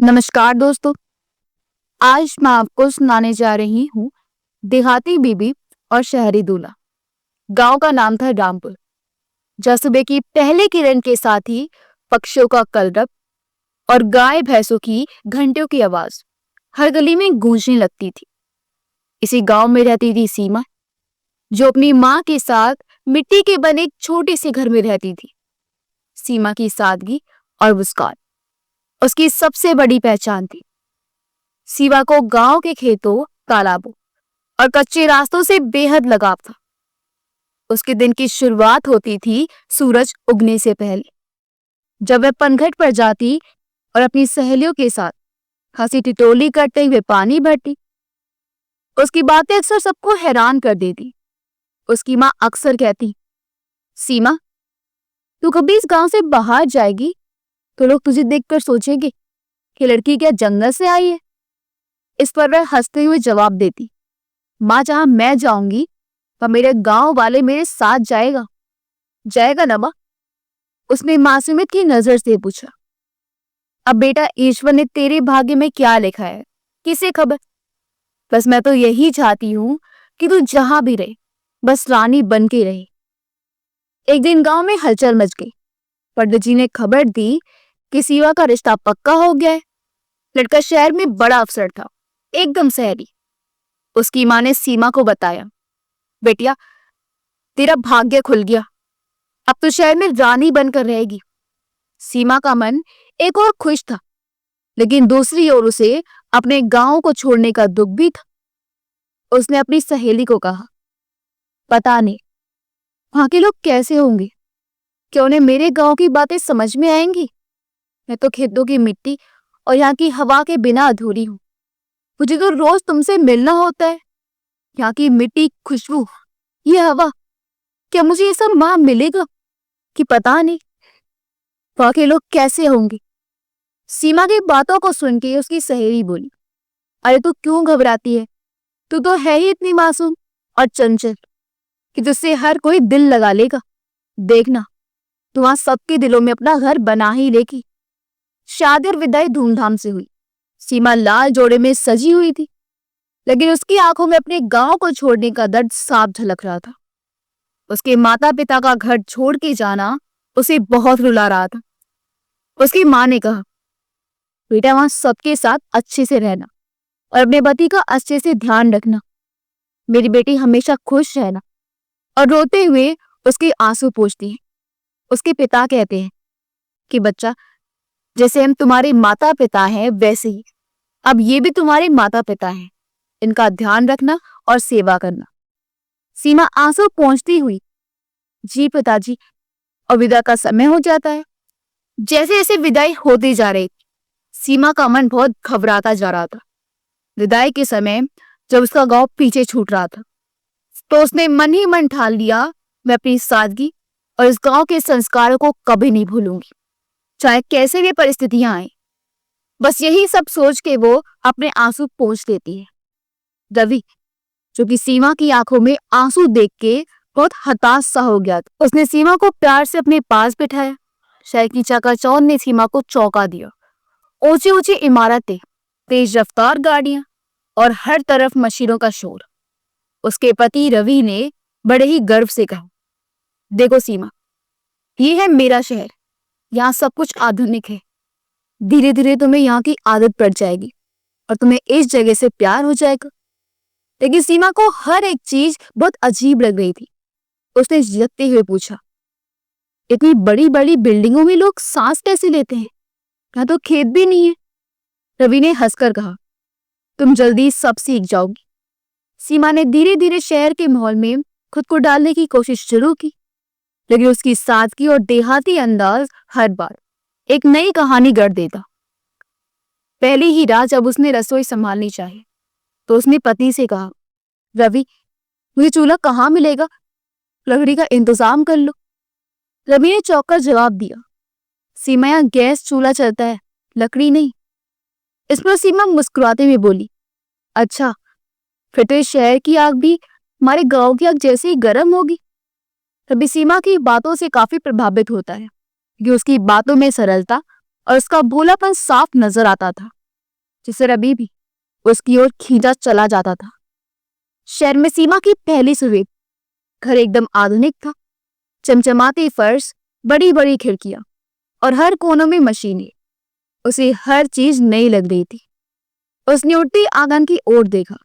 नमस्कार दोस्तों। आज मैं आपको सुनाने जा रही हूँ देहाती बीबी और शहरी दूल्हा। गांव का नाम था रामपुर। जब सुबह की पहली किरण के साथ ही पक्षियों का कलरव और गाय भैंसों की घंटियों की आवाज हर गली में गूंजने लगती थी। इसी गांव में रहती थी सीमा, जो अपनी माँ के साथ मिट्टी के बने एक छोटे से घर में रहती थी। सीमा की सादगी और मुस्कान उसकी सबसे बड़ी पहचान थी। सीमा को गांव के खेतों, तालाबों और कच्चे रास्तों से बेहद लगाव था। उसके दिन की शुरुआत होती थी सूरज उगने से पहले, जब वह पनघट पर जाती और अपनी सहेलियों के साथ हंसी टिटोली करते हुए पानी भरती। उसकी बातें अक्सर सबको हैरान कर देती। उसकी माँ अक्सर कहती, सीमा, तू कभी इस गांव से बाहर जाएगी तो लोग तुझे देखकर सोचेंगे कि लड़की क्या जंगल से आई है। इस पर वह हंसते हुए जवाब देती, माँ, जहां मैं जाऊंगी वह मेरे गांव वाले मेरे साथ जाएगा ना माँ? उसने मासूमियत की नजर से पूछा। अब बेटा, ईश्वर ने तेरे भाग्य में क्या लिखा है किसे खबर। बस मैं तो यही चाहती हूँ कि तू जहां भी रहे बस रानी बन के रहे। एक दिन गांव में हलचल मच गई। पंडित जी ने खबर दी कि सीमा का रिश्ता पक्का हो गया है। लड़का शहर में बड़ा अफसर था, एकदम शहरी। उसकी माँ ने सीमा को बताया, बेटिया, तेरा भाग्य खुल गया, अब तो शहर में रानी बनकर रहेगी। सीमा का मन एक और खुश था, लेकिन दूसरी ओर उसे अपने गांव को छोड़ने का दुख भी था। उसने अपनी सहेली को कहा, पता नहीं वहां के लोग कैसे होंगे, क्या उन्हें मेरे गांव की बातें समझ में आएंगी। मैं तो खेतों की मिट्टी और यहाँ की हवा के बिना अधूरी हूँ। मुझे तो रोज तुमसे मिलना होता है। यहाँ की मिट्टी, खुशबू, ये हवा, क्या मुझे ये सब वहां मिलेगा कि पता नहीं वहां के लोग कैसे होंगे। सीमा की बातों को सुन के उसकी सहेली बोली, अरे तू क्यों घबराती है, तू तो है ही इतनी मासूम और चंचल कि तुझसे हर कोई दिल लगा लेगा। देखना, तू वहां सबके दिलों में अपना घर बना ही लेगी। शादी और विदाई धूमधाम से हुई। सीमा लाल जोड़े में सजी हुई थी, लेकिन उसकी आंखों में अपने गांव को छोड़ने का दर्द साफ झलक रहा था। उसके माता पिता का घर छोड़ के जाना उसे बहुत रुला रहा था। उसकी माँ ने कहा, बेटा, वहां सबके साथ अच्छे से रहना और अपने पति का अच्छे से ध्यान रखना। मेरी बेटी हमेशा खुश रहना। और रोते हुए उसके आंसू पोंछती है। उसके पिता कहते हैं कि बच्चा, जैसे हम तुम्हारे माता पिता हैं वैसे ही अब ये भी तुम्हारे माता पिता हैं। इनका ध्यान रखना और सेवा करना। सीमा आंसू पोंछती हुई, जी पिताजी, और विदा का समय हो जाता है। जैसे जैसे विदाई होती जा रही, सीमा का मन बहुत घबराता जा रहा था। विदाई के समय जब उसका गांव पीछे छूट रहा था, तो उसने मन ही मन ठान लिया, मैं अपनी सादगी और इस गांव के संस्कारों को कभी नहीं भूलूंगी, चाहे कैसे भी परिस्थितियां आए। बस यही सब सोच के वो अपने आंसू पोंछ देती है। रवि, जो कि सीमा की आंखों में आंसू देख के बहुत हताश सा हो गया था, उसने सीमा को प्यार से अपने पास बिठाया। शहर की चकाचौंध ने सीमा को चौंका दिया। ऊंची ऊंची इमारतें, तेज रफ्तार गाड़ियां और हर तरफ मशीनों का शोर। उसके पति रवि ने बड़े ही गर्व से कहा, देखो सीमा, ये है मेरा शहर। यहाँ सब कुछ आधुनिक है। धीरे धीरे तुम्हें यहाँ की आदत पड़ जाएगी और तुम्हें इस जगह से प्यार हो जाएगा। लेकिन सीमा को हर एक चीज बहुत अजीब लग रही थी। उसने झिझकते हुए पूछा, इतनी बड़ी बड़ी बिल्डिंगों में लोग सांस कैसे लेते हैं? यहाँ तो खेत भी नहीं है। रवि ने हंसकर कहा, तुम जल्दी सब सीख जाओगी। सीमा ने धीरे धीरे शहर के माहौल में खुद को डालने की कोशिश शुरू की, लेकिन उसकी सादगी और देहाती अंदाज हर बार एक नई कहानी गढ़ देता। पहली ही रात जब उसने रसोई संभालनी चाहिए, तो उसने पति से कहा, रवि, मुझे चूल्हा कहाँ मिलेगा? लकड़ी का इंतजाम कर लो। रवि ने चौंक कर जवाब दिया, सीमा, यहाँ गैस चूल्हा चलता है, लकड़ी नहीं। इस पर सीमा मुस्कुराते हुए बोली, अच्छा, फिर तो इस शहर की आग भी हमारे गांव की आग जैसे ही गर्म होगी। रवि सीमा की बातों से काफी प्रभावित होता है, कि उसकी बातों में सरलता और उसका भोलापन साफ नजर आता था, जिसे रवि भी उसकी ओर खींचा चला जाता था। शहर में सीमा की पहली सुबह। घर एकदम आधुनिक था, चमचमाते फर्श, बड़ी बड़ी खिड़कियां और हर कोनों में मशीनें। उसे हर चीज नई लग रही थी। उसने उठते आंगन की ओर देखा,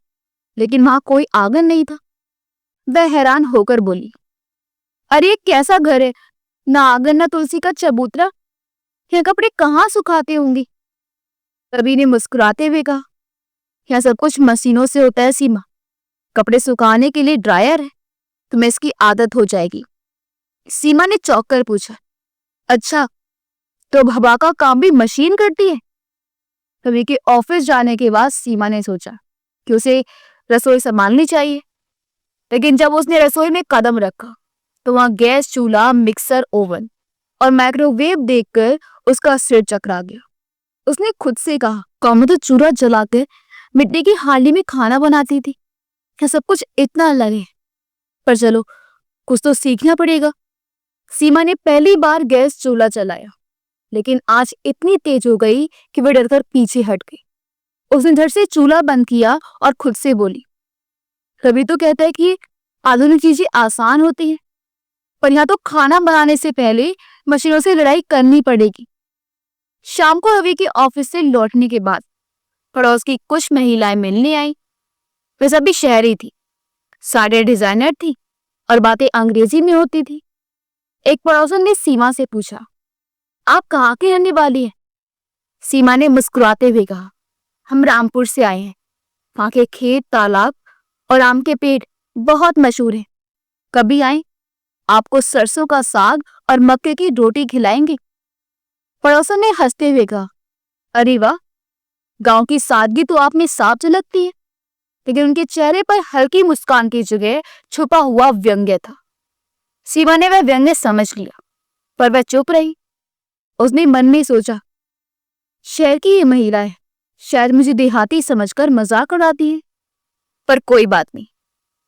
लेकिन वहां कोई आंगन नहीं था। वह हैरान होकर बोली, अरे ये कैसा घर है, ना आंगन ना तुलसी का चबूतरा। यह कपड़े कहाँ सुखाते होंगे? रवि ने मुस्कुराते हुए कहा, यह सब कुछ मशीनों से होता है सीमा। कपड़े सुखाने के लिए ड्रायर है, तुम्हें इसकी आदत हो जाएगी। सीमा ने चौंक कर पूछा, अच्छा, तो अब हवा का काम भी मशीन करती है? रवि के ऑफिस जाने के बाद सीमा ने सोचा कि उसे रसोई संभालनी चाहिए, लेकिन जब उसने रसोई में कदम रखा तो वहां गैस चूल्हा, मिक्सर, ओवन और माइक्रोवेव देखकर उसका सिर चकरा गया। उसने खुद से कहा, कौन तो चूल्हा जलाकर मिट्टी की हांडी में खाना बनाती थी। क्या सब कुछ इतना अलग है? पर चलो, कुछ तो सीखना पड़ेगा। सीमा ने पहली बार गैस चूल्हा चलाया, लेकिन आंच इतनी तेज हो गई कि वह डरकर पीछे हट गई। उसने धड़ से चूल्हा बंद किया और खुद से बोली, रवि तो कहता है कि आधुनिक चीजें आसान होती हैं, पर यहाँ तो खाना बनाने से पहले मशीनों से लड़ाई करनी पड़ेगी। शाम को रवि के ऑफिस से लौटने के बाद पड़ोस की कुछ महिलाएं मिलने आई। वे सभी शहरी थी, साड़ियां डिजाइनर थी और बातें अंग्रेजी में होती थी। एक पड़ोसन ने सीमा से पूछा, आप कहाँ की रहने वाली हैं? सीमा ने मुस्कुराते हुए कहा, हम रामपुर से आए हैं। वहां के खेत, तालाब और आम के पेड़ बहुत मशहूर हैं। कभी आए, आपको सरसों का साग और मक्के की रोटी खिलाएंगे। पड़ोसन ने हंसते हुए कहा, अरे वाह, गांव की सादगी तो आप में साफ झलकती है। लेकिन उनके चेहरे पर हल्की मुस्कान की जगह छुपा हुआ व्यंग्य था। सीमा ने वह व्यंग्य समझ लिया, पर वह चुप रही। उसने मन में सोचा, शहर की ये महिला है, शायद मुझे देहाती समझकर मजाक उड़ाती है। पर कोई बात नहीं,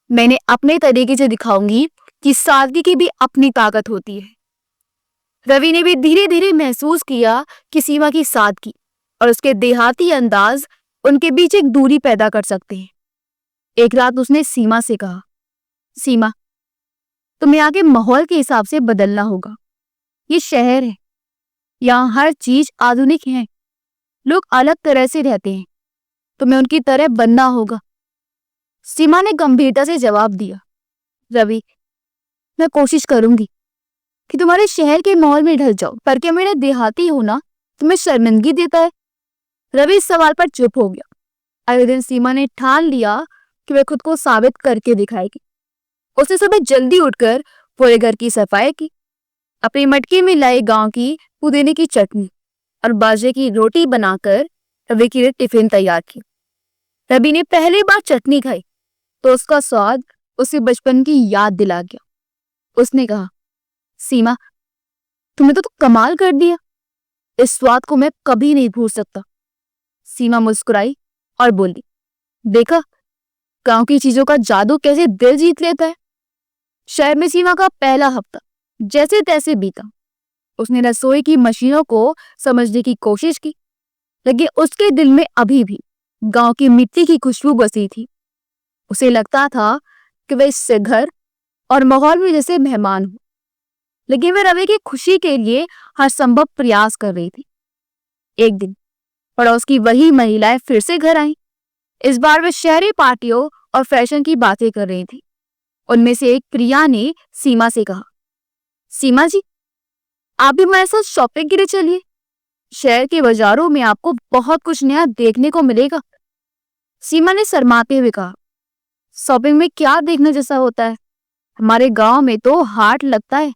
मैंने अपने तरीके से दिखाऊंगी कि सादगी की भी अपनी ताकत होती है। रवि ने भी धीरे धीरे महसूस किया कि सीमा की सादगी और उसके देहाती अंदाज उनके बीच एक दूरी पैदा कर सकते हैं। एक रात उसने सीमा से कहा, सीमा, तुम्हें आगे माहौल के हिसाब से बदलना होगा। ये शहर है, यहाँ हर चीज आधुनिक है, लोग अलग तरह से रहते हैं, तुम्हें उनकी तरह बनना होगा। सीमा ने गंभीरता से जवाब दिया, रवि, मैं कोशिश करूंगी कि तुम्हारे शहर के माहौल में ढल जाओ, पर क्या मेरा देहाती होना तुम्हें शर्मिंदगी देता है? रवि इस सवाल पर चुप हो गया। अगले दिन सीमा ने ठान लिया कि वह खुद को साबित करके दिखाएगी। उसने सुबह जल्दी उठकर पूरे घर की सफाई की, अपनी मटकी में लाई गांव की पुदीने की चटनी और बाजरे की रोटी बनाकर रवि के लिए टिफिन तैयार की। रवि ने पहली बार चटनी खाई तो उसका स्वाद उसे बचपन की याद दिला गया। उसने कहा, सीमा, तुमने तो कमाल कर दिया, इस स्वाद को मैं कभी नहीं भूल सकता। सीमा मुस्कुराई और बोली, देखा, गांव की चीजों का जादू कैसे दिल जीत लेता है। शहर में सीमा का पहला हफ्ता जैसे तैसे बीता। उसने रसोई की मशीनों को समझने की कोशिश की, लेकिन उसके दिल में अभी भी गांव की मिट्टी की खुशबू बसी थी। उसे लगता था कि वह इस घर और माहौल में जैसे मेहमान हो, लेकिन वह रवि की खुशी के लिए हर संभव प्रयास कर रही थी। एक दिन पड़ोस की वही महिलाएं फिर से घर आईं। इस बार वे शहरी पार्टियों और फैशन की बातें कर रही थी। उनमें से एक प्रिया ने सीमा से कहा, सीमा जी, आप भी हमारे साथ शॉपिंग के लिए चलिए। शहर के बाजारों में आपको बहुत कुछ नया देखने को मिलेगा। सीमा ने शर्माते हुए कहा, शॉपिंग में क्या देखने जैसा होता है? हमारे गांव में तो हाट लगता है,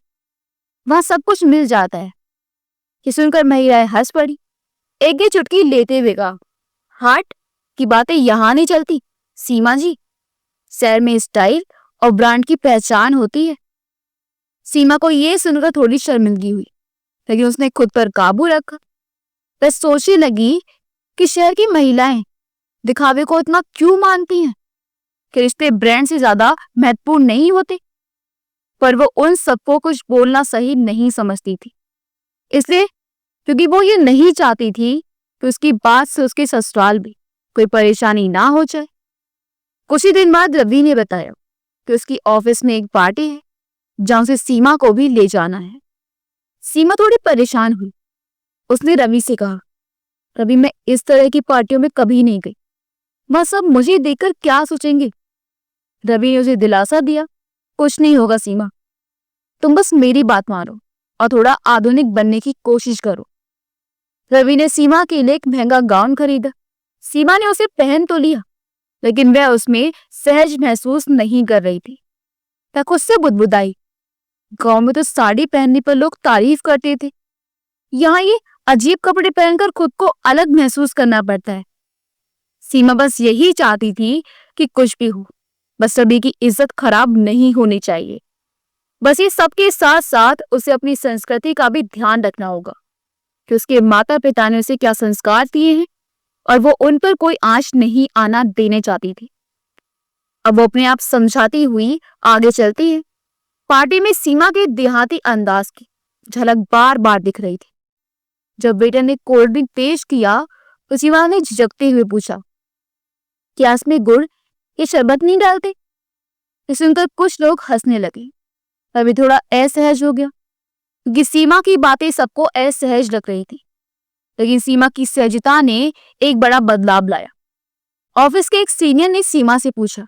वहां सब कुछ मिल जाता है। ये सुनकर महिलाएं हंस पड़ी। एक ही चुटकी लेते हुए कहा, हाट की बातें यहाँ नहीं चलती सीमा जी, शहर में स्टाइल और ब्रांड की पहचान होती है। सीमा को यह सुनकर थोड़ी शर्मिंदगी हुई, लेकिन उसने खुद पर काबू रखा। वह सोचने लगी कि शहर की महिलाएं दिखावे को इतना क्यों मानती हैं, कि रिश्ते ब्रांड से ज्यादा महत्वपूर्ण नहीं होते। पर वो उन सबको कुछ बोलना सही नहीं समझती थी, इसलिए क्योंकि वो ये नहीं चाहती थी कि उसकी बात से उसके ससुराल में कोई परेशानी ना हो जाए। कुछ ही दिन बाद रवि ने बताया कि उसकी ऑफिस में एक पार्टी है जहां उसे सीमा को भी ले जाना है। सीमा थोड़ी परेशान हुई। उसने रवि से कहा, रवि मैं इस तरह की पार्टियों में कभी नहीं गई, वहां सब मुझे देखकर क्या सोचेंगे। रवि ने उसे दिलासा दिया, कुछ नहीं होगा सीमा, तुम बस मेरी बात मानो और थोड़ा आधुनिक बनने की कोशिश करो। रवि ने सीमा के लिए एक महंगा गाउन खरीदा। सीमा ने उसे पहन तो लिया, लेकिन वह उसमें सहज महसूस नहीं कर रही थी। वह खुद से बुदबुदाई, गांव में तो साड़ी पहनने पर लोग तारीफ करते थे, यहाँ ये अजीब कपड़े पहनकर खुद को अलग महसूस करना पड़ता है। सीमा बस यही चाहती थी कि कुछ भी हो, बस रवि की इज्जत खराब नहीं होनी चाहिए। बस ये सबके साथ साथ उसे अपनी संस्कृति का भी ध्यान रखना होगा कि उसके माता पिता ने उसे क्या संस्कार दिए हैं और वो उन पर कोई आंच नहीं आना देने चाहती थी। अब वो अपने आप समझाती हुई आगे चलती है। पार्टी में सीमा के देहाती अंदाज की झलक बार बार दिख रही थी। जब बेटा ने कोल्ड ड्रिंक पेश किया तो सीमा ने झिझकते हुए पूछा, क्या इसमें गुड़ या शरबत नहीं डालते? ये सुनकर कुछ लोग हंसने लगे। रवि थोड़ा असहज हो गया क्योंकि सीमा की बातें सबको असहज लग रही थी, लेकिन सीमा की सहजता ने एक बड़ा बदलाव लाया। ऑफिस के एक सीनियर ने सीमा से पूछा,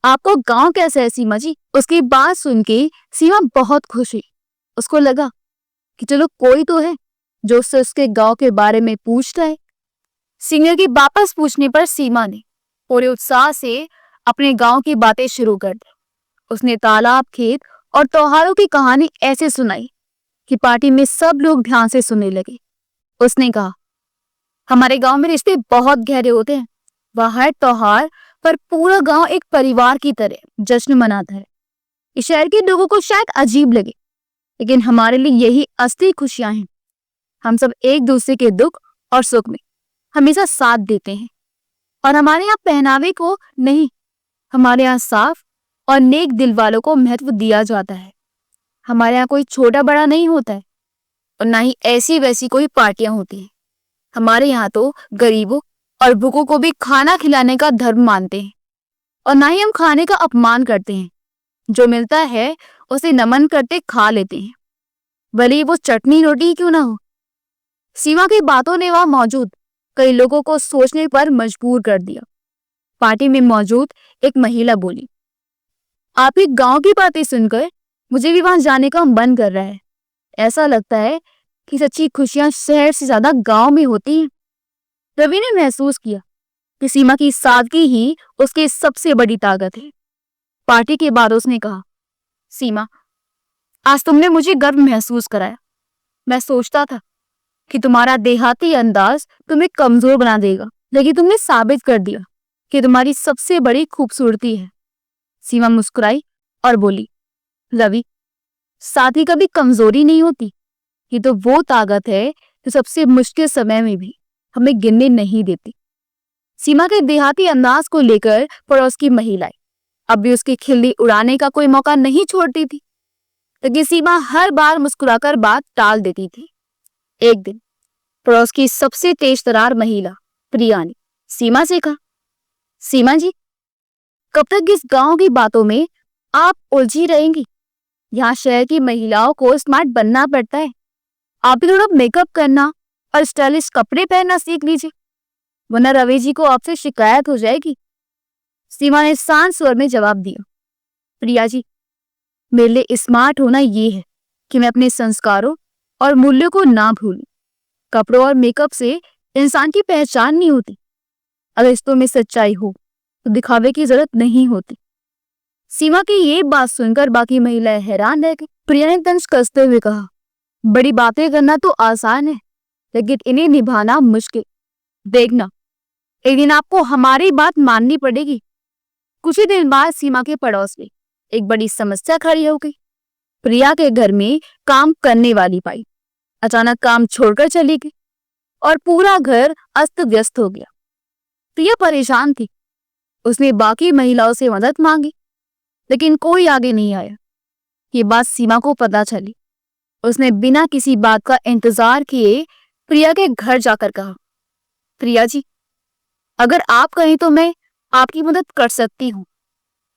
आपको गांव कैसा है सीमा जी? उसकी बात सुन के सीमा बहुत खुश हुई। उसको लगा कि चलो कोई तो है जो उससे उसके गांव के बारे में पूछता है। सीनियर की वापस पूछने पर सीमा ने पूरे उत्साह से अपने गांव की बातें शुरू कर दी। उसने तालाब, खेत और त्योहारों की कहानी ऐसे सुनाई कि पार्टी में सब लोग ध्यान से सुनने लगे। उसने कहा, हमारे गांव में रिश्ते बहुत गहरे होते हैं। वह हर त्योहार पर पूरा गांव एक परिवार की तरह जश्न मनाता है। इस शहर के लोगों को शायद अजीब लगे, लेकिन हमारे लिए यही असली खुशियां हैं। हम सब एक दूसरे के दुख और सुख में हमेशा साथ देते हैं। और हमारे यहाँ पहनावे को नहीं, हमारे यहाँ साफ और नेक दिल वालों को महत्व दिया जाता है। हमारे यहाँ कोई छोटा बड़ा नहीं होता है और ना ही ऐसी वैसी कोई पार्टियां होती हैं। हमारे यहाँ तो गरीबों और भूखों को भी खाना खिलाने का धर्म मानते हैं और ना ही हम खाने का अपमान करते हैं। जो मिलता है उसे नमन करते खा लेते हैं, भले ही वो चटनी रोटी क्यों ना हो। सीमा की बातों ने वहां मौजूद कई लोगों को सोचने पर मजबूर कर दिया। पार्टी में मौजूद एक महिला बोली, आपकी गांव की बातें सुनकर मुझे भी वहां जाने का मन कर रहा है। ऐसा लगता है कि सच्ची खुशियां शहर से ज्यादा गांव में होती हैं। रवि ने महसूस किया कि सीमा की सादगी ही उसकी सबसे बड़ी ताकत है। पार्टी के बाद उसने कहा, सीमा, आज तुमने मुझे गर्व महसूस कराया। मैं सोचता था कि तुम्हारा देहाती अंदाज तुम्हें कमजोर बना देगा, लेकिन तुमने साबित कर दिया कि तुम्हारी सबसे बड़ी खूबसूरती है। सीमा मुस्कुराई और बोली, रवि, साथी कभी कमजोरी नहीं होती। ये तो वो ताकत है जो सबसे मुश्किल समय में भी हमें गिरने नहीं देती। सीमा के देहाती अंदाज को लेकर पड़ोस की महिलाएं अब भी उसकी खिल्ली उड़ाने का कोई मौका नहीं छोड़ती थी, लेकिन सीमा हर बार मुस्कुराकर बात टाल देती थी। एक दिन पड़ोस की सबसे तेज तरार महिला प्रिया ने सीमा से कहा, सीमा जी, कब तक इस गांव की बातों में आप उलझी रहेंगी? यहाँ शहर की महिलाओं को स्मार्ट बनना पड़ता है। आप भी थोड़ा मेकअप करना और स्टाइलिश कपड़े पहनना सीख लीजिए, वरना रवि जी को आपसे शिकायत हो जाएगी। सीमा ने शांत स्वर में जवाब दिया, प्रिया जी, मेरे लिए स्मार्ट होना ये है कि मैं अपने संस्कारों और मूल्यों को ना भूलूं। कपड़ों और मेकअप से इंसान की पहचान नहीं होती। अगर रिश्तों में सच्चाई हो तो दिखावे की जरूरत नहीं होती। सीमा की ये बात सुनकर बाकी महिलाएं हैरान रह गई। प्रिया ने तंज कसते हुए कहा, बड़ी बातें करना तो आसान है, लेकिन इन्हें निभाना मुश्किल। देखना, एक दिन आपको हमारी बात माननी पड़ेगी। कुछ ही दिन बाद सीमा के पड़ोस में एक बड़ी समस्या खड़ी हो गई। प्रिया के घर में काम करने वाली बाई अचानक काम छोड़कर चली गई और पूरा घर अस्त व्यस्त हो गया। प्रिया परेशान थी। उसने बाकी महिलाओं से मदद मांगी, लेकिन कोई आगे नहीं आया। ये बात सीमा को पता चली। उसने बिना किसी बात का इंतजार किए प्रिया के घर जाकर कहा, प्रिया जी, अगर आप कहें तो मैं आपकी मदद कर सकती हूँ।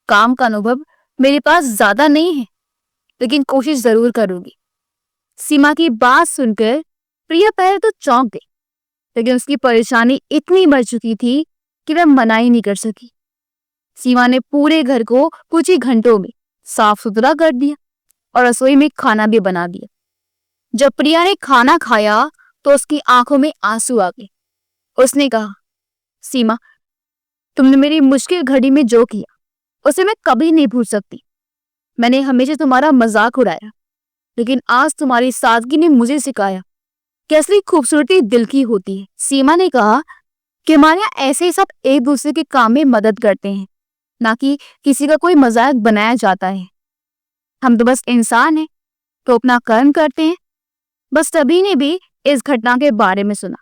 काम का अनुभव मेरे पास ज्यादा नहीं है, लेकिन कोशिश जरूर करूंगी। सीमा की बात सुनकर प्रिया पहले तो चौंक गई, लेकिन उसकी परेशानी इतनी बढ़ चुकी थी कि वह मना ही नहीं कर सकी। सीमा ने पूरे घर को कुछ ही घंटों में साफ सुथरा कर दिया और रसोई में खाना भी बना दिया। जब प्रिया ने खाना खाया तो उसकी आंखों में आंसू आ गए। उसने कहा, सीमा, तुमने मेरी मुश्किल घड़ी में जो किया उसे मैं कभी नहीं भूल सकती। मैंने हमेशा तुम्हारा मजाक उड़ाया, लेकिन आज तुम्हारी सादगी ने मुझे सिखाया कि असली खूबसूरती दिल की होती है। सीमा ने कहा कि हमारे यहाँ ऐसे ही सब एक दूसरे के काम में मदद करते हैं, ना कि किसी का कोई मजाक बनाया जाता है। हम तो बस इंसान हैं, तो अपना कर्म करते हैं। बस तभी ने भी इस घटना के बारे में सुना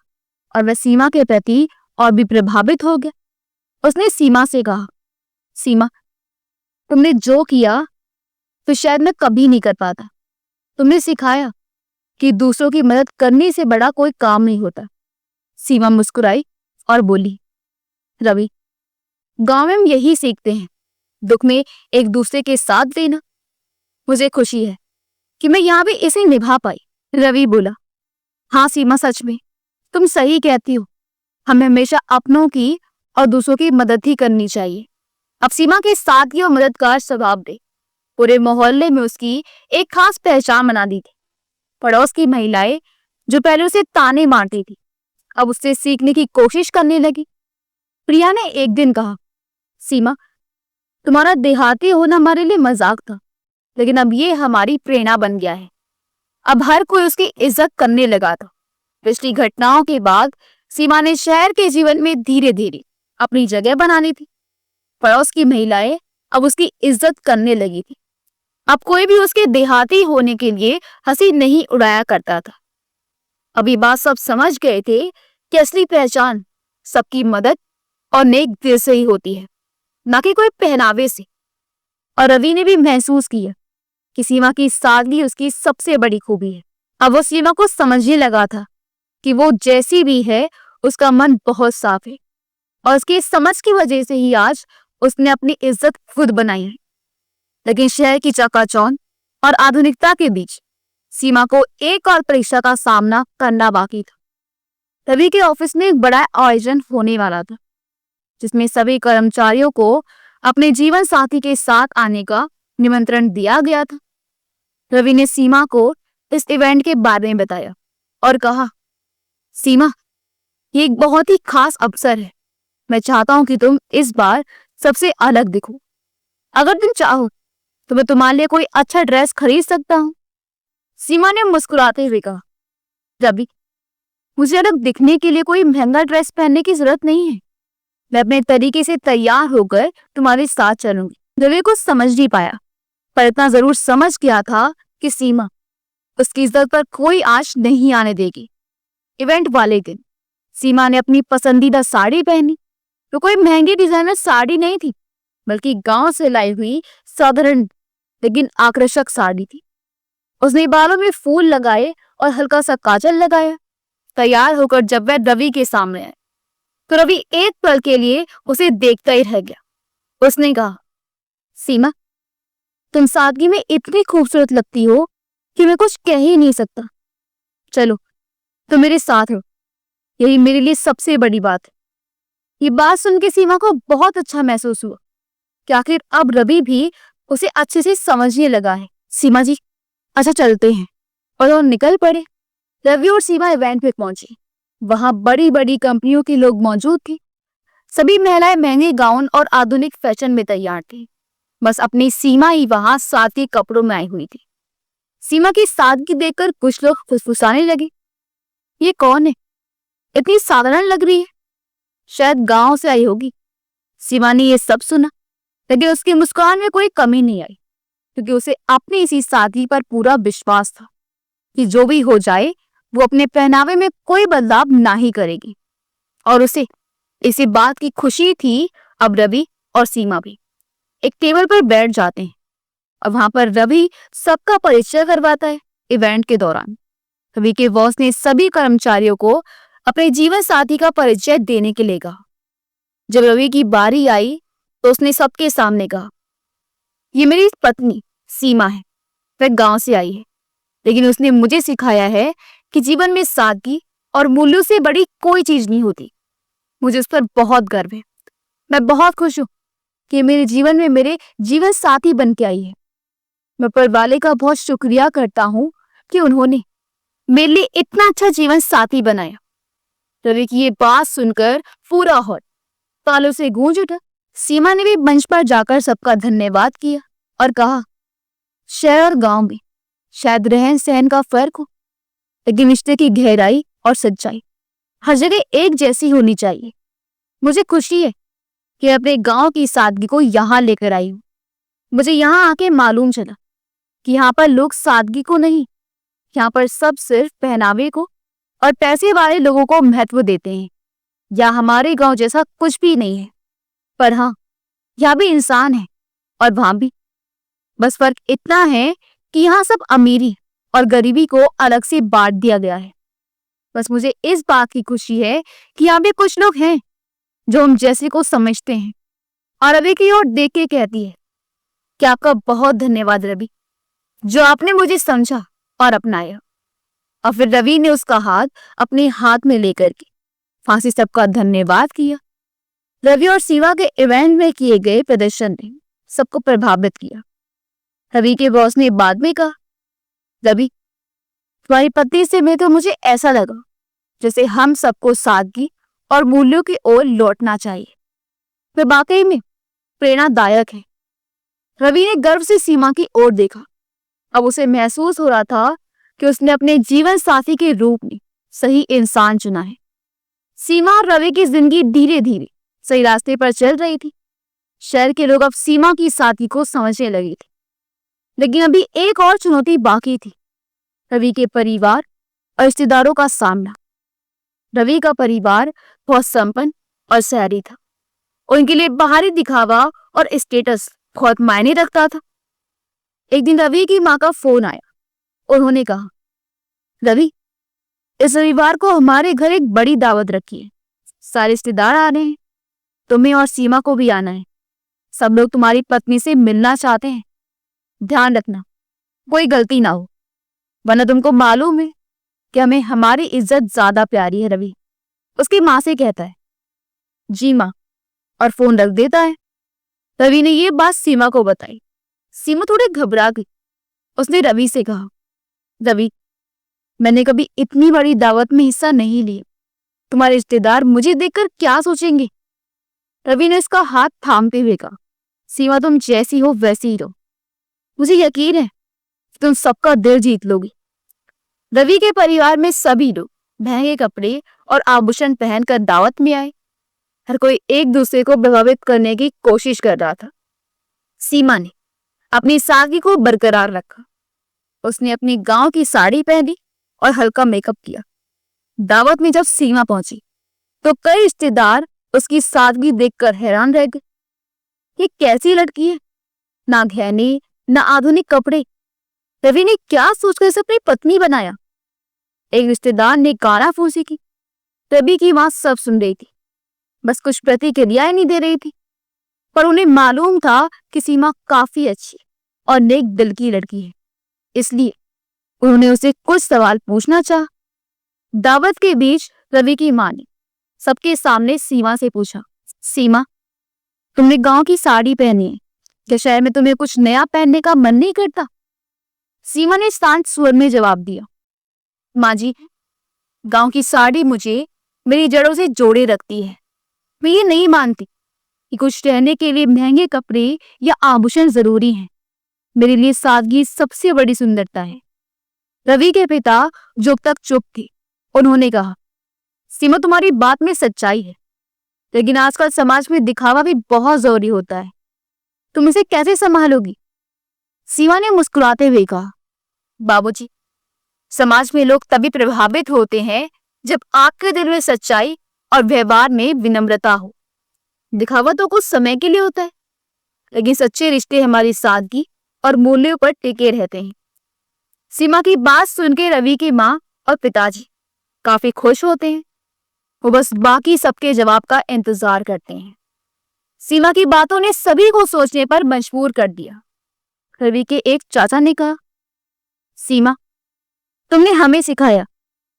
और वह सीमा के प्रति और भी प्रभावित हो गया। उसने सीमा से कहा, सीमा, तुमने जो किया तो शायद मैं कभी नहीं कर पाता। तुमने सिखाया कि दूसरों की मदद करने से बड़ा कोई काम नहीं होता। सीमा मुस्कुराई और बोली, रवि, गांव में हम यही सीखते हैं, दुख में एक दूसरे के साथ देना। मुझे खुशी है कि मैं यहाँ भी इसे निभा पाई। रवि बोला, हाँ सीमा, सच में तुम सही कहती हो। हमें हमेशा अपनों की और दूसरों की मदद ही करनी चाहिए। अब सीमा के सादगी और मददगार स्वभाव ने पूरे मोहल्ले में उसकी एक खास पहचान बना दी थी। पड़ोस की महिलाएं जो पहले उसे ताने मारती थी, अब उससे सीखने की कोशिश करने लगी। प्रिया ने एक दिन कहा, सीमा, तुम्हारा देहाती होना हमारे लिए मजाक था, लेकिन अब ये हमारी प्रेरणा बन गया है। अब हर कोई उसकी इज्जत करने लगा था। पिछली घटनाओं के बाद सीमा ने शहर के जीवन में धीरे धीरे अपनी जगह बनानी थी। पड़ोस की महिलाएं अब उसकी इज्जत करने लगी थी। अब कोई भी उसके देहाती होने के लिए हंसी नहीं उड़ाया करता था। अभी बात सब समझ गए थे कि असली पहचान सबकी मदद और नेक दिल से ही होती है, ना कि कोई पहनावे से। और रवि ने भी महसूस किया कि सीमा की सादगी उसकी सबसे बड़ी खूबी है। अब वो सीमा को समझने लगा था कि वो जैसी भी है, उसका मन बहुत साफ है और उसकी समझ की वजह से ही आज उसने अपनी इज्जत खुद बनाई है। लेकिन शहर की चकाचौंध और आधुनिकता के बीच सीमा को एक और परीक्षा का सामना करना बाकी था। रवि के ऑफिस में एक बड़ा आयोजन होने वाला था, जिसमें सभी कर्मचारियों को अपने जीवन साथी के साथ आने का निमंत्रण दिया गया था। रवि ने सीमा को इस इवेंट के बारे में बताया और कहा, सीमा, ये एक बहुत ही खास अवसर है। मैं चाहता हूं कि तुम इस बार सबसे अलग दिखो। अगर तुम चाहो तो मैं तुम्हारे लिए कोई अच्छा ड्रेस खरीद सकता हूँ। सीमा ने मुस्कुराते हुए कहा, रवि, मुझे अलग दिखने के लिए कोई महंगा ड्रेस पहनने की जरूरत नहीं है। मैं अपने तरीके से तैयार होकर तुम्हारे साथ चलूंगी। रवि को समझ नहीं पाया, पर इतना जरूर समझ गया था कि सीमा उसकी इज्जत पर कोई आंच नहीं आने देगी। इवेंट वाले दिन सीमा ने अपनी पसंदीदा साड़ी पहनी। तो कोई महंगी डिजाइनर साड़ी नहीं थी, बल्कि गांव से लाई हुई साधारण लेकिन आकर्षक साड़ी थी। उसने बालों में फूल लगाए और हल्का सा काजल लगाया। तैयार होकर जब वह रवि के सामने आए तो रवि एक पल के लिए उसे देखता ही रह गया। उसने कहा, सीमा, तुम सादगी में इतनी खूबसूरत लगती हो कि मैं कुछ कह ही नहीं सकता। चलो, तुम मेरे साथ हो, यही मेरे लिए सबसे बड़ी बात है। ये बात सुन के सीमा को बहुत अच्छा महसूस हुआ कि आखिर अब रवि भी उसे अच्छे से समझने लगा है। सीमा जी, अच्छा चलते हैं। और वो निकल पड़े। रवि और सीमा इवेंट पे पहुंचे। वहां बड़ी बड़ी कंपनियों के लोग मौजूद थे। सभी महिलाएं महंगे गाउन और आधुनिक फैशन में तैयार थी। बस अपनी सीमा ही वहां सादगी कपड़ों में आई हुई थी। सीमा की सादगी देखकर कुछ लोग फुसफुसाने लगे, ये कौन है, इतनी साधारण लग रही है, शायद गांव से आई होगी। सीमा ने ये सब सुना, लेकिन उसकी मुस्कान में कोई कमी नहीं आई, क्योंकि उसे अपनी इसी सादगी पर पूरा विश्वास था कि जो भी हो जाए वो अपने पहनावे में कोई बदलाव ना ही करेगी। और उसे इसी बात की खुशी थी। अब रवि और सीमा भी एक टेबल पर बैठ जाते हैं और वहां पर रवि सबका परिचय करवाता है। इवेंट के दौरान रवि के बॉस ने सभी कर्मचारियों को अपने जीवन साथी का परिचय देने के लिए कहा। जब रवि की बारी आई तो उसने सबके सामने कहा, ये मेरी पत्नी सीमा है, वह गांव से आई है, लेकिन उसने मुझे सिखाया है कि जीवन में सादगी और मूल्यों से बड़ी कोई चीज नहीं होती। मुझे उस पर बहुत गर्व है। मैं बहुत खुश हूँ कि मेरे जीवन में मेरे जीवन साथी बन के आई है। मैं ऊपर वाले का बहुत शुक्रिया करता हूँ कि उन्होंने मेरे लिए इतना अच्छा जीवन साथी बनाया। रवि की ये बात सुनकर पूरा हॉल तालों से गूंज उठा। सीमा ने भी मंच पर जाकर सबका धन्यवाद किया और कहा, शहर और गांव में शायद रहन सहन का फर्क हो, लेकिन रिश्ते की गहराई और सच्चाई हर जगह एक जैसी होनी चाहिए। मुझे खुशी है कि अपने गांव की सादगी को यहाँ लेकर आई हूँ। मुझे यहाँ आके मालूम चला कि यहाँ पर लोग सादगी को नहीं, यहाँ पर सब सिर्फ पहनावे को और पैसे वाले लोगों को महत्व देते हैं। या हमारे गांव जैसा कुछ भी नहीं है, पर हाँ, यहाँ भी इंसान है और वहां भी। बस फर्क इतना है कि यहाँ सब अमीरी और गरीबी को अलग से बांट दिया गया है। बस मुझे इस बात की खुशी है कि यहाँ भी कुछ लोग हैं जो हम जैसे को समझते हैं। और रवि की ओर देख के कहती है कि आपका बहुत धन्यवाद रवि, जो आपने मुझे समझा और अपनाया। और फिर रवि ने उसका हाथ अपने हाथ में लेकर के फांसी सबका धन्यवाद किया। रवि और सीमा के इवेंट में किए गए प्रदर्शन ने सबको प्रभावित किया। रवि के बॉस ने बाद में कहा, रवि, तुम्हारी पत्नी से मैं तो मुझे ऐसा लगा जैसे हम सबको सादगी और मूल्यों की ओर लौटना चाहिए। वे वाकई में प्रेरणादायक है। रवि ने गर्व से सीमा की ओर देखा। अब उसे महसूस हो रहा था कि उसने अपने जीवन साथी के रूप में सही इंसान चुना है। सीमा और रवि की जिंदगी धीरे धीरे सही रास्ते पर चल रही थी। शहर के लोग अब सीमा की साथी को समझने लगे थे, लेकिन अभी एक और चुनौती बाकी थी, रवि के परिवार और रिश्तेदारों का सामना। रवि का परिवार बहुत संपन्न और शहरी था। उनके लिए बाहरी दिखावा और स्टेटस बहुत मायने रखता था। एक दिन रवि की माँ का फोन आया। उन्होंने कहा, रवि, इस रविवार को हमारे घर एक बड़ी दावत रखी है। सारे रिश्तेदार आ रहे हैं, तुम्हें और सीमा को भी आना है। सब लोग तुम्हारी पत्नी से मिलना चाहते हैं। ध्यान रखना कोई गलती ना हो, वरना तुमको मालूम है कि हमें हमारी इज्जत ज्यादा प्यारी है। रवि उसकी माँ से कहता है, जी माँ, और फोन रख देता है। रवि ने ये बात सीमा को बताई। सीमा थोड़ी घबरा गई। उसने रवि से कहा, रवि, मैंने कभी इतनी बड़ी दावत में हिस्सा नहीं लिया। तुम्हारे रिश्तेदार मुझे देखकर क्या सोचेंगे? रवि ने उसका हाथ थामते हुए कहा, सीमा, तुम जैसी हो वैसी ही रहो। मुझे यकीन है तुम सबका दिल जीत लोगी। रवि के परिवार में सभी लोग महंगे कपड़े और आभूषण पहनकर दावत में आए। हर कोई एक दूसरे को प्रभावित करने की कोशिश कर रहा था। सीमा ने अपनी सादगी को बरकरार रखा। उसने अपनी गांव की साड़ी पहनी और हल्का मेकअप किया। दावत में जब सीमा पहुंची तो कई रिश्तेदार उसकी सादगी देखकर हैरान रह गए। ये कैसी लड़की है, ना गहने ना आधुनिक कपड़े। रवि ने क्या सोचकर इसे अपनी पत्नी बनाया? एक रिश्तेदार ने कानाफूसी की। रवि की मां सब सुन रही थी, बस कुछ प्रतिक्रियाएं नहीं दे रही थी। पर उन्हें मालूम था कि सीमा काफी अच्छी और नेक दिल की लड़की है, इसलिए उन्होंने उसे कुछ सवाल पूछना चाहा। दावत के बीच रवि की मां ने सबके सामने सीमा से पूछा, सीमा, तुमने गांव की साड़ी पहनी है, क्या शहर में तुम्हें कुछ नया पहनने का मन नहीं करता? सीमा ने शांत स्वर में जवाब दिया, माँ जी, गांव की साड़ी मुझे मेरी जड़ों से जोड़े रखती है। मैं ये नहीं मानती कि कुछ रहने के लिए महंगे कपड़े या आभूषण जरूरी हैं। मेरे लिए सादगी सबसे बड़ी सुंदरता है। रवि के पिता जो अब तक चुप थे, उन्होंने कहा, सीमा, तुम्हारी बात में सच्चाई है, लेकिन आजकल समाज में दिखावा भी बहुत जरूरी होता है। तुम इसे कैसे संभालोगी? सीमा ने मुस्कुराते हुए कहा, बाबूजी, समाज में लोग तभी प्रभावित होते हैं जब आपके दिल में सच्चाई और व्यवहार में विनम्रता हो। दिखावा तो कुछ समय के लिए होता है, लेकिन सच्चे रिश्ते हमारी सादगी और मूल्यों पर टिके रहते हैं। सीमा की बात सुन के रवि की माँ और पिताजी काफी खुश होते हैं। वो बस बाकी सबके जवाब का इंतजार करते हैं। सीमा की बातों ने सभी को सोचने पर मजबूर कर दिया। रवि के एक चाचा ने कहा, सीमा, तुमने हमें सिखाया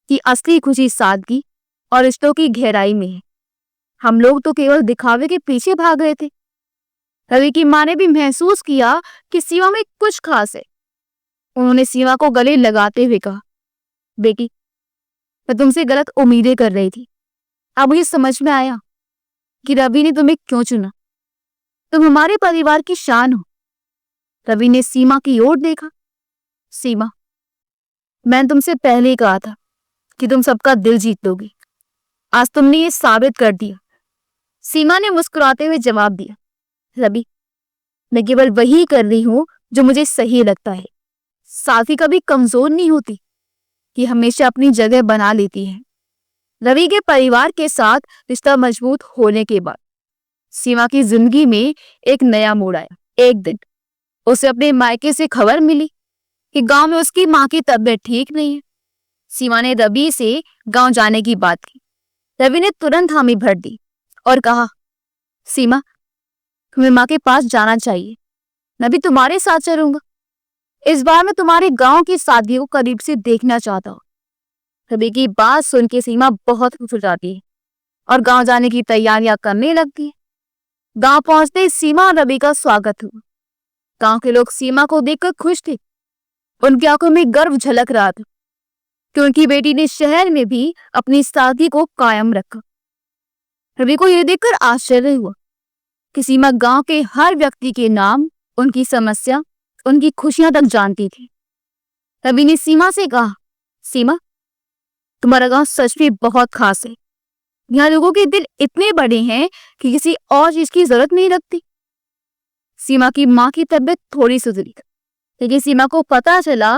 कि असली खुशी सादगी और रिश्तों की गहराई में है। हम लोग तो केवल दिखावे के पीछे भाग रहे थे। रवि की माँ ने भी महसूस किया कि सीमा में कुछ खास है। उन्होंने सीमा को गले लगाते हुए कहा, बेटी, मैं तुमसे गलत उम्मीदें कर रही थी। अब मुझे समझ में आया कि रवि ने तुम्हें क्यों चुना। तुम हमारे परिवार की शान हो। रवि ने सीमा की ओर देखा। सीमा, मैंने तुमसे पहले ही कहा था कि तुम सबका दिल जीत लोगी। आज तुमने ये साबित कर दिया। सीमा ने मुस्कुराते हुए जवाब दिया, रवि, मैं केवल वही कर रही हूं जो मुझे सही लगता है। साथी कभी कमजोर नहीं होती, कि हमेशा अपनी जगह बना लेती है। रवि के परिवार के साथ रिश्ता मजबूत होने के बाद सीमा की जिंदगी में एक नया मोड़ आया। एक दिन उसे अपने मायके से खबर मिली कि गांव में उसकी मां की तबीयत ठीक नहीं है। सीमा ने रवि से गांव जाने की बात की। रवि ने तुरंत हामी भर दी और कहा, सीमा, तुम्हें मां के पास जाना चाहिए। मैं भी तुम्हारे साथ चलूंगा। इस बार मैं तुम्हारे गांव की शादी को करीब से देखना चाहता हूँ। रवि की बात सुन के सीमा बहुत खुश हो जाती है और गांव जाने की तैयारियां करने लगती है। गांव पहुंचते ही सीमा और रवि का स्वागत हुआ। गांव के लोग सीमा को देखकर खुश थे। उनकी आंखों में गर्व झलक रहा था कि उनकी बेटी ने शहर में भी अपनी शादी को कायम रखा। रवि को यह देखकर आश्चर्य हुआ कि सीमा गांव के हर व्यक्ति के नाम, उनकी समस्या, उनकी खुशियां तक जानती थी। रवि ने सीमा से कहा, सीमा, तुम्हारा गांव सच में बहुत खास है। यहाँ लोगों के दिल इतने बड़े हैं कि किसी और चीज की जरूरत नहीं लगती। सीमा की माँ की तबीयत थोड़ी सुधरी, लेकिन सीमा को पता चला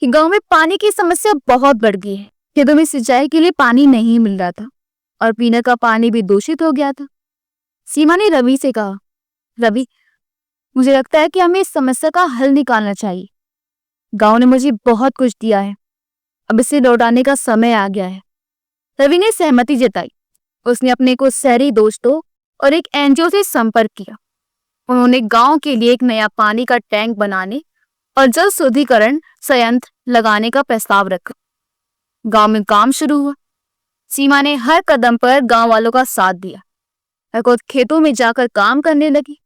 कि गांव में पानी की समस्या बहुत बढ़ गई है। खेतों में सिंचाई के लिए पानी नहीं मिल रहा था और पीने का पानी भी दूषित हो गया था। सीमा ने रवि से कहा, रवि, मुझे लगता है कि हमें इस समस्या का हल निकालना चाहिए। गांव ने मुझे बहुत कुछ दिया है, अब इसे लौटाने का समय आ गया है। रवि ने सहमति जताई। उसने अपने कुछ शहरी दोस्तों और एक एनजीओ से संपर्क किया। उन्होंने गांव के लिए एक नया पानी का टैंक बनाने और जल शुद्धिकरण संयंत्र लगाने का प्रस्ताव रखा। गांव में काम शुरू हुआ। सीमा ने हर कदम पर गांव वालों का साथ दिया। वह खुद खेतों में जाकर काम करने लगी,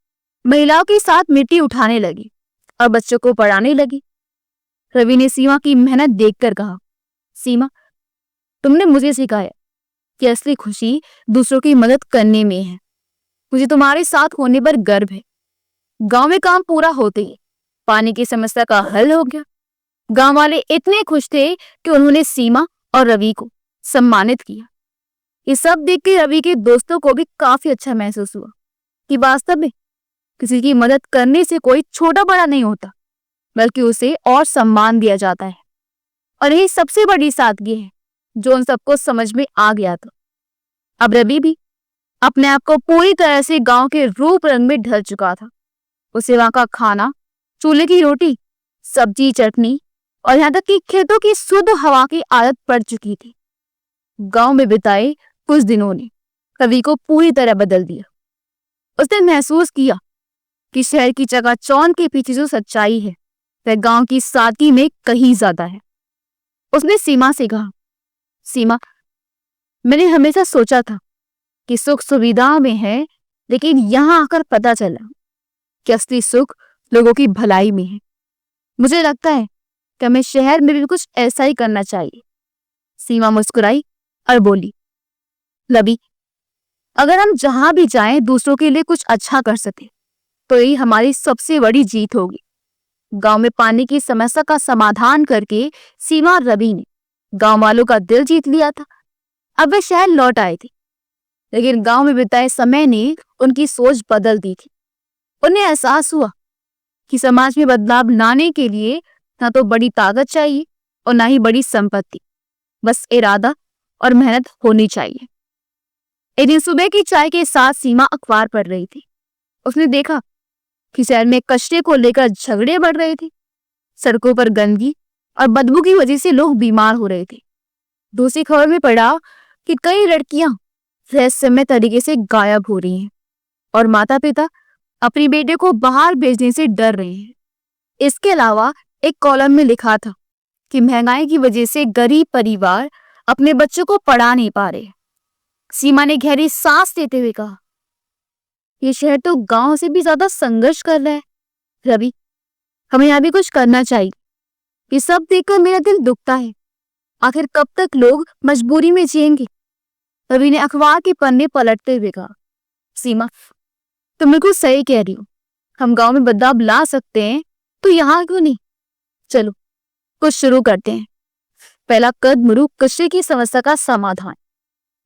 महिलाओं के साथ मिट्टी उठाने लगी और बच्चों को पढ़ाने लगी। रवि ने सीमा की मेहनत देखकर कहा, सीमा, तुमने मुझे सिखाया कि असली खुशी दूसरों की मदद करने में है। मुझे तुम्हारे साथ होने पर गर्व है। गांव में काम पूरा होते ही पानी की समस्या का हल हो गया। गांव वाले इतने खुश थे कि उन्होंने सीमा और रवि को सम्मानित किया। ये सब देख के रवि के दोस्तों को भी काफी अच्छा महसूस हुआ कि वास्तव में किसी की मदद करने से कोई छोटा बड़ा नहीं होता, बल्कि उसे और सम्मान दिया जाता है। और यही सबसे बड़ी सादगी है जो उन सबको समझ में आ गया था। अब रवि भी अपने आप को पूरी तरह से गांव के रूप रंग में ढल चुका था। उसे वहां का खाना, चूल्हे की रोटी, सब्जी, चटनी और यहाँ तक कि खेतों की शुद्ध हवा की आदत पड़ चुकी थी। गांव में बिताए कुछ दिनों ने रवि को पूरी तरह बदल दिया। उसने महसूस किया कि शहर की चकाचौंध के पीछे जो सच्चाई है वह गांव की सादगी में कहीं ज्यादा है। उसने सीमा से कहा, सीमा, मैंने हमेशा सोचा था कि सुख सुविधाओं में है, लेकिन यहाँ आकर पता चला कि असली सुख लोगों की भलाई में है। मुझे लगता है कि हमें शहर में भी कुछ ऐसा ही करना चाहिए। सीमा मुस्कुराई और बोली, रवि, अगर हम जहां भी जाएं दूसरों के लिए कुछ अच्छा कर सके तो यही हमारी सबसे बड़ी जीत होगी। गांव में पानी की समस्या का समाधान करके सीमा और रवि ने गांव वालों का दिल जीत लिया था। अब वे शहर लौट आए थे, लेकिन गांव में बिताए समय ने उनकी सोच बदल दी थी। उन्हें एहसास हुआ कि समाज में बदलाव लाने के लिए ना तो बड़ी ताकत चाहिए और ना ही बड़ी संपत्ति, बस इरादा और मेहनत होनी चाहिए। एक दिन सुबह की चाय के साथ सीमा अखबार पढ़ रही थी। उसने देखा कि शहर में कचरे को लेकर झगड़े बढ़ रहे थे। सड़कों पर गंदगी और बदबू की वजह से लोग बीमार हो रहे थे। दूसरी खबर में पढ़ा कि कई लड़कियां रहस्यमय तरीके से गायब हो रही हैं और माता पिता अपनी बेटे को बाहर भेजने से डर रहे हैं। इसके अलावा एक कॉलम में लिखा था कि महंगाई की वजह से गरीब परिवार अपने बच्चों को पढ़ा नहीं पा रहे। सीमा ने गहरी सांस लेते हुए कहा, ये शहर तो गांव से भी ज्यादा संघर्ष कर रहा है। रवि, हमें यहाँ भी कुछ करना चाहिए। ये सब देखकर मेरा दिल दुखता है। आखिर कब तक लोग मजबूरी में जिएंगे? रवि ने अखबार के पन्ने पलटते हुए कहा, सीमा, तुम बिल्कुल सही कह रही हो। हम गांव में बदलाव ला सकते हैं तो यहाँ क्यों नहीं? चलो कुछ शुरू करते हैं। पहला कदम रूप कचरे की समस्या का समाधान।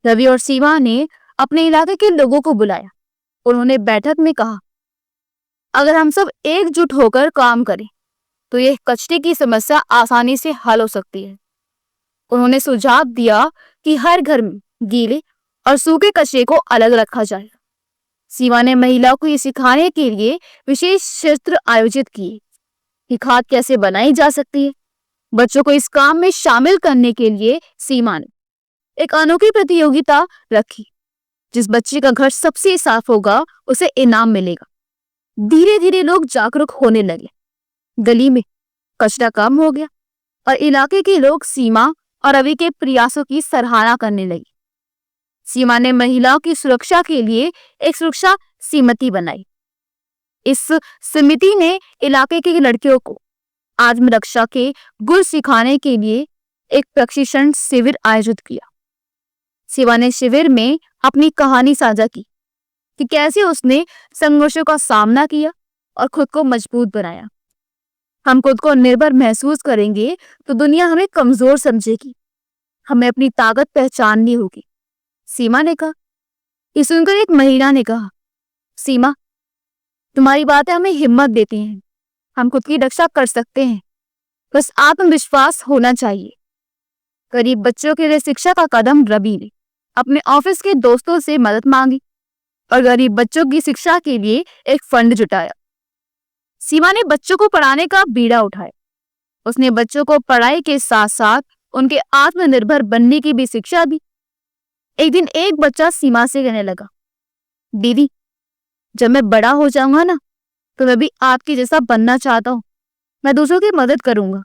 रवि और सीमा ने अपने इलाके के लोगों को बुलाया। उन्होंने बैठक में कहा, अगर हम सब एकजुट होकर काम करें तो यह कचरे की समस्या आसानी से हल हो सकती है। उन्होंने सुझाव दिया कि हर घर में गीले और सूखे कचरे को अलग रखा जाए। सीमा ने महिलाओं को ये सिखाने के लिए विशेष सत्र आयोजित किए कि खाद कैसे बनाई जा सकती है। बच्चों को इस काम में शामिल करने के लिए सीमा ने एक अनोखी प्रतियोगिता रखी। जिस बच्चे का घर सबसे साफ होगा उसे इनाम मिलेगा। धीरे धीरे लोग जागरूक होने लगे। गली में कचरा कम हो गया और इलाके के लोग सीमा और रवि के प्रयासों की सराहना करने लगे। सीमा ने महिलाओं की सुरक्षा के लिए एक सुरक्षा समिति बनाई। इस समिति ने इलाके के लड़कियों को आत्मरक्षा के गुण सिखाने के लिए एक प्रशिक्षण शिविर आयोजित किया। सीमा ने शिविर में अपनी कहानी साझा की कि कैसे उसने संघर्षों का सामना किया और खुद को मजबूत बनाया। हम खुद को निर्भर महसूस करेंगे तो दुनिया हमें कमजोर समझेगी। हमें अपनी ताकत पहचाननी होगी, सीमा ने कहा। ये सुनकर एक महिला ने कहा, सीमा, तुम्हारी बातें हमें हिम्मत देती हैं। हम खुद की रक्षा कर सकते हैं, बस आत्मविश्वास होना चाहिए। गरीब बच्चों के लिए शिक्षा का कदम रवि ने अपने ऑफिस के दोस्तों से मदद मांगी और गरीब बच्चों की शिक्षा के लिए एक फंड जुटाया। सीमा ने बच्चों को पढ़ाने का बीड़ा उठाया। उसने बच्चों को पढ़ाई के साथ साथ उनके आत्मनिर्भर बनने की भी शिक्षा दी। एक दिन एक बच्चा सीमा से कहने लगा, दीदी, जब मैं बड़ा हो जाऊंगा ना तो मैं भी आपके जैसा बनना चाहता हूँ। मैं दूसरों की मदद करूंगा।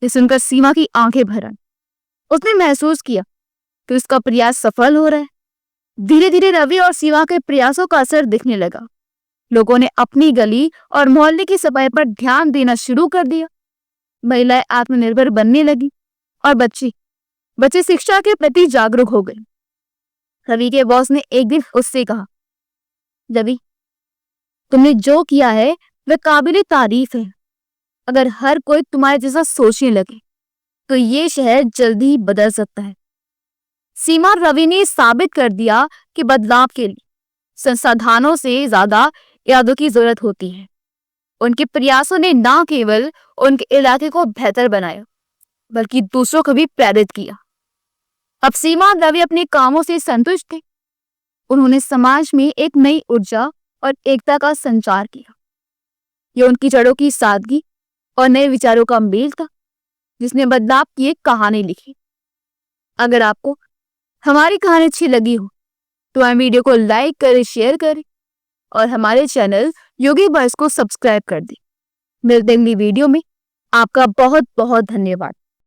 ये सुनकर सीमा की आंखें भर आई। उसने महसूस किया कि उसका प्रयास सफल हो रहा है। धीरे धीरे रवि और सीमा के प्रयासों का असर दिखने लगा। लोगों ने अपनी गली और मोहल्ले की सफाई पर ध्यान देना शुरू कर दिया। महिलाएं आत्मनिर्भर बनने लगी और बच्चे शिक्षा के प्रति जागरूक हो गए। रवि के बॉस ने एक दिन उससे कहा, रवि, तुमने जो किया है वह काबिले तारीफ है। अगर हर कोई तुम्हारे जैसा सोचने लगे तो ये शहर जल्दी ही बदल सकता है। सीमा और रवि ने साबित कर दिया कि बदलाव के लिए संसाधनों से ज्यादा इरादों की जरूरत होती है। उनके प्रयासों ने न केवल उनके इलाके को बेहतर बनाया बल्कि दूसरों को भी प्रेरित किया। अब सीमा और रवि अपने कामों से संतुष्ट थे। उन्होंने समाज में एक नई ऊर्जा और एकता का संचार किया। यह उनकी जड़ों की सादगी और नए विचारों का मेल था जिसने बदलाव की एक कहानी लिखी। अगर आपको हमारी कहानी अच्छी लगी हो तो हम वीडियो को लाइक करें, शेयर करें और हमारे चैनल योगी बॉयज को सब्सक्राइब कर दें। मिलते हैं अगली वीडियो में। आपका बहुत बहुत धन्यवाद।